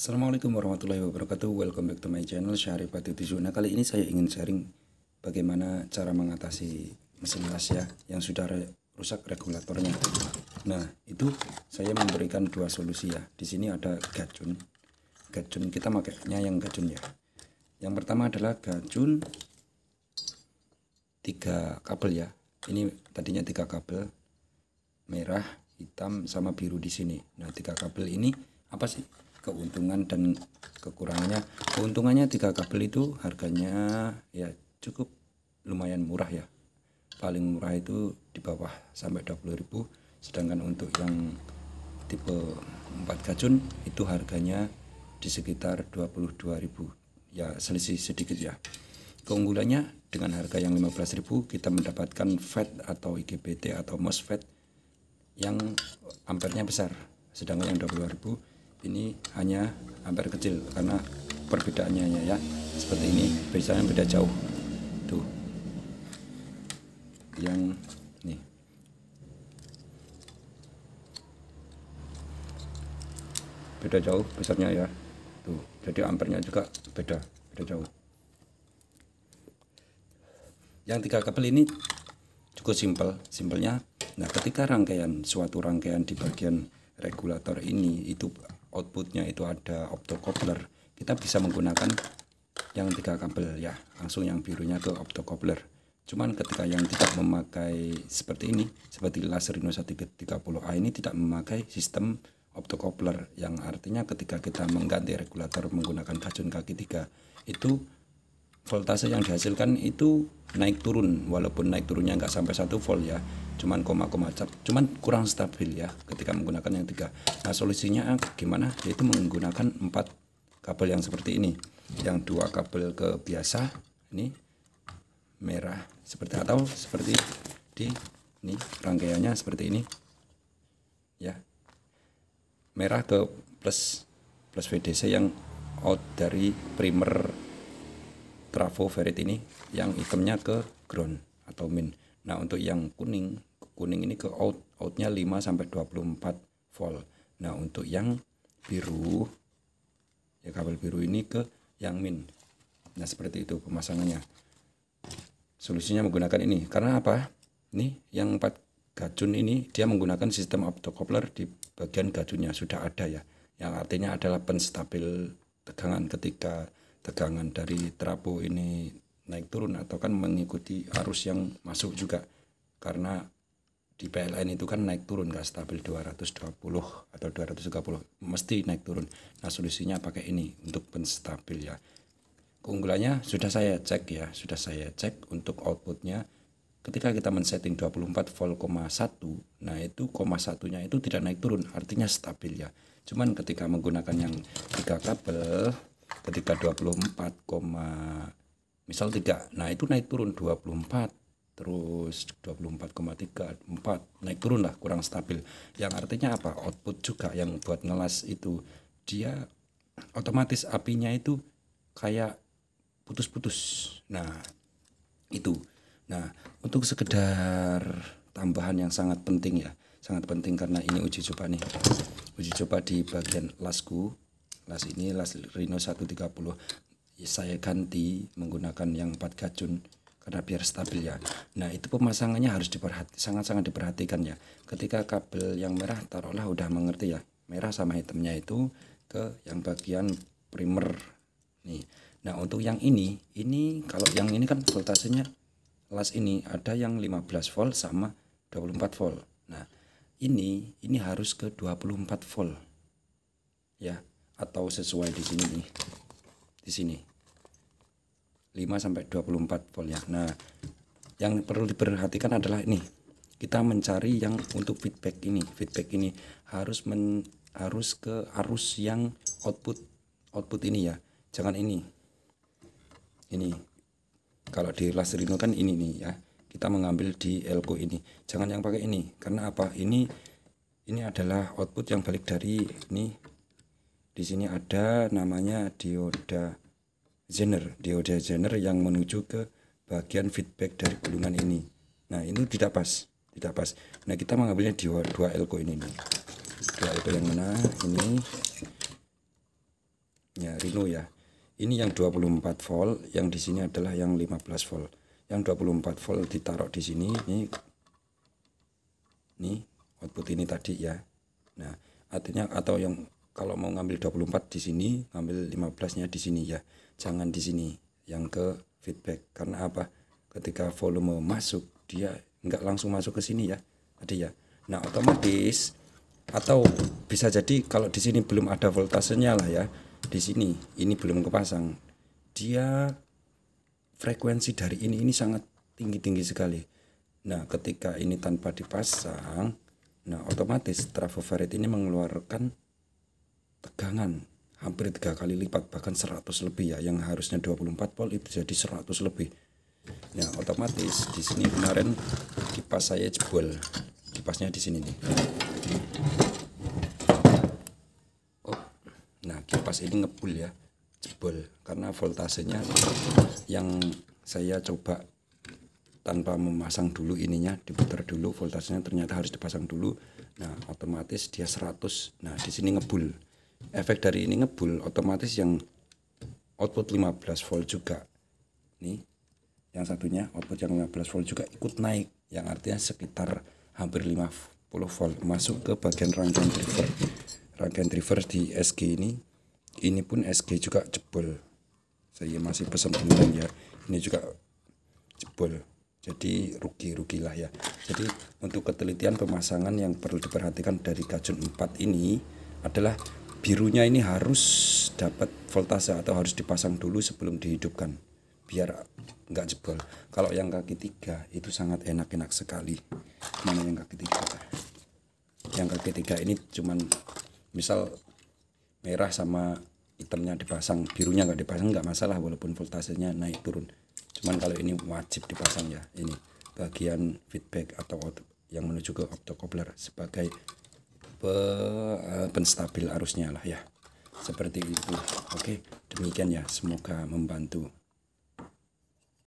Assalamualaikum warahmatullahi wabarakatuh. Welcome back to my channel Syarif Patutishu. Nah, kali ini saya ingin sharing bagaimana cara mengatasi mesin las ya yang sudah rusak regulatornya. Nah, itu saya memberikan dua solusi ya. Di sini ada gacun. Gacun kita makainya yang gacun ya. Yang pertama adalah gacun 3 kabel ya. Ini tadinya 3 kabel merah, hitam sama biru di sini. Nah, 3 kabel ini apa sih keuntungan dan kekurangannya? Keuntungannya 3 kabel itu harganya ya cukup lumayan murah ya. Paling murah itu di bawah sampai 20.000, sedangkan untuk yang tipe 4 gacun itu harganya di sekitar 22.000 ya, selisih sedikit ya. Keunggulannya dengan harga yang 15.000 kita mendapatkan FET atau IGBT atau MOSFET yang ampernya besar, sedangkan yang 20.000 ini hanya ampere kecil karena perbedaannya ya seperti ini, biasanya beda jauh tuh. Yang nih beda jauh besarnya ya tuh, jadi ampernya juga beda jauh. Yang 3 kabel ini cukup simpelnya. Nah, ketika suatu rangkaian di bagian regulator ini itu outputnya itu ada optocoupler, kita bisa menggunakan yang 3 kabel ya, langsung yang birunya ke optocoupler. Cuman ketika yang tidak memakai seperti ini, seperti las Rhino 130A ini tidak memakai sistem optocoupler, yang artinya ketika kita mengganti regulator menggunakan gacun kaki 3 itu voltase yang dihasilkan itu naik turun, walaupun naik turunnya nggak sampai 1 volt ya, cuman cuman kurang stabil ya ketika menggunakan yang 3. Nah, solusinya gimana? Yaitu menggunakan 4 kabel yang seperti ini, yang 2 kabel ke biasa ini merah seperti, atau seperti di ini rangkaiannya seperti ini ya, merah ke plus VDC yang out dari primer trafo ferit ini, yang hitamnya ke ground atau min. Nah, untuk yang kuning ini ke outnya 5 sampai 24 volt. Nah, untuk yang biru ya, kabel biru ini ke yang min. Nah, seperti itu pemasangannya. Solusinya menggunakan ini. Karena apa? Ini yang 4 gacun ini dia menggunakan sistem optocoupler di bagian gacunnya sudah ada ya. Yang artinya adalah penstabil tegangan ketika tegangan dari trafo ini naik turun atau kan mengikuti arus yang masuk juga, karena di PLN itu kan naik turun, nggak stabil 220 atau 230, mesti naik turun. Nah, solusinya pakai ini untuk penstabil ya. Keunggulannya sudah saya cek untuk outputnya. Ketika kita men-setting 24 volt, 1, nah itu 1-nya itu tidak naik turun, artinya stabil ya. Cuman ketika menggunakan yang 3 kabel, ketika 24, misal 3, nah itu naik turun 24, terus 24,3, 4, naik turun lah, kurang stabil. Yang artinya apa? Output juga yang buat ngelas itu dia otomatis apinya itu kayak putus-putus. Nah, itu. Nah, untuk sekedar tambahan yang sangat penting ya, sangat penting karena ini uji coba nih. Uji coba di bagian lasku. Las ini las Rhino 130 saya ganti menggunakan yang 4 gacun karena biar stabil ya. Nah, itu pemasangannya harus sangat-sangat diperhatikan ya. Ketika kabel yang merah taruhlah udah mengerti ya, merah sama hitamnya itu ke yang bagian primer nih. Nah, untuk yang ini kalau yang ini kan voltasenya las ini ada yang 15 volt sama 24 volt. Nah, ini harus ke 24 volt ya, atau sesuai di sini nih, di sini 5 sampai 24 volt ya. Nah, yang perlu diperhatikan adalah ini, kita mencari yang untuk feedback ini harus ke arus yang output ini ya, jangan ini kalau di las Rhino kan ini nih ya, kita mengambil di elko ini, jangan yang pakai ini. Karena apa? Ini adalah output yang balik dari ini. Di sini ada namanya dioda zener yang menuju ke bagian feedback dari gulungan ini. Nah, ini tidak pas. Nah, kita mengambilnya di 2 elko ini nih. 2 elko yang mana? Ini ya Rino ya. Ini yang 24 volt, yang di sini adalah yang 15 volt. Yang 24 volt ditaruh di sini, nih output ini tadi ya. Nah, artinya atau yang kalau mau ngambil 24 di sini, ngambil 15-nya di sini ya. Jangan di sini yang ke feedback. Karena apa? Ketika volume masuk, dia nggak langsung masuk ke sini ya. Tadi ya. Nah, otomatis atau bisa jadi kalau di sini belum ada voltasenya lah ya. Di sini ini belum kepasang. Dia frekuensi dari ini sangat tinggi sekali. Nah, ketika ini tanpa dipasang, nah otomatis trafo varit ini mengeluarkan tegangan hampir 3 kali lipat, bahkan 100 lebih ya. Yang harusnya 24 volt itu jadi 100 lebih. Nah, otomatis di sini kemarin kipas saya jebol. Kipasnya di sini nih. Oh, nah kipas ini ngebul ya, jebol karena voltasenya yang saya coba tanpa memasang dulu ininya, diputar dulu voltasenya, ternyata harus dipasang dulu. Nah, otomatis dia 100. Nah, di sini ngebul. Efek dari ini ngebul, otomatis yang output 15 volt juga. Nih, yang satunya output yang 15 volt juga ikut naik, yang artinya sekitar hampir 50 volt masuk ke bagian rangkaian driver. Rangkaian driver di SG ini pun SG juga jebol. Saya masih pesan beneran ya. Ini juga jebol. Jadi rugilah ya. Jadi untuk ketelitian pemasangan yang perlu diperhatikan dari gajun 4 ini adalah birunya ini harus dapat voltase atau harus dipasang dulu sebelum dihidupkan biar nggak jebol. Kalau yang kaki 3 itu sangat enak sekali. Mana yang kaki 3? Yang kaki 3 ini cuman misal merah sama hitamnya dipasang, birunya nggak dipasang nggak masalah walaupun voltasenya naik turun. Cuman kalau ini wajib dipasang ya, ini bagian feedback atau yang menuju ke optocoupler sebagai penstabil arusnya lah ya, seperti itu. Oke, demikian ya, semoga membantu.